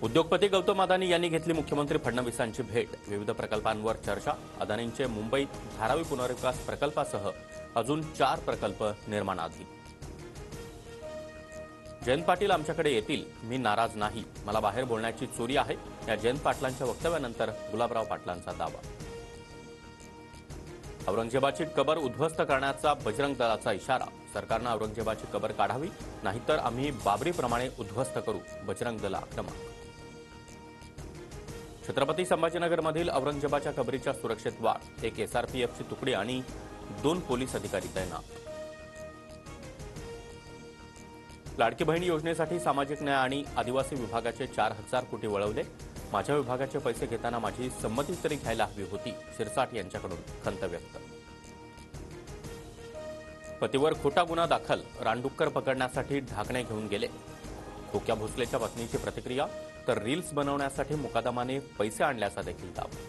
उद्योगपती गौतम अदानी यांनी घेतली मुख्यमंत्री फडणवीसांची भेट। विविध प्रकल्पांवर चर्चा। अदानींचे मुंबईत धारावी पुनर्विकास प्रकल्पासह अजून 4 प्रकल्प निर्माणाधीन। जयंत पाटील आमच्याकडे येतील, मी नाराज नाही, मला बाहेर बोलण्याची चोरी आहे, या जयंत पाटलांच्या वक्तव्यानंतर गुलाबराव पाटलांचा दावा। औरंगजेबाची कबर उद्ध्वस्त करण्याचा बजरंग दलाचा इशारा। सरकारने औरंगजेबाची कबर काढावी, नाहीतर आम्ही बाबरीप्रमाणे उद्ध्वस्त करू, बजरंग दल आक्रमक। छत्रपती संभाजीनगरमधील औरंगजेबाच्या कबरीच्या सुरक्षेत वाढ। एक एसआरपीएफची तुकडी आणि 2 पोलीस अधिकारी तैनात। लाडकी बहीण योजनेसाठी सामाजिक न्याय आणि आदिवासी विभागाचे 4,000 कोटी वळवले। माझ्या विभागाचे पैसे घेताना माझी संमती तरी घ्यायला हवी होती, शिरसाट यांच्याकडून खंत व्यक्त। पतीवर खोटा गुन्हा दाखल, रानडुक्कर पकडण्यासाठी ढाकणे घेऊन गेले। खोक्या भोसलेच्या पत्नीची प्रतिक्रिया, तर रील्स बनवण्यासाठी मुकादमाने पैसे आणल्याचा देखील दावा।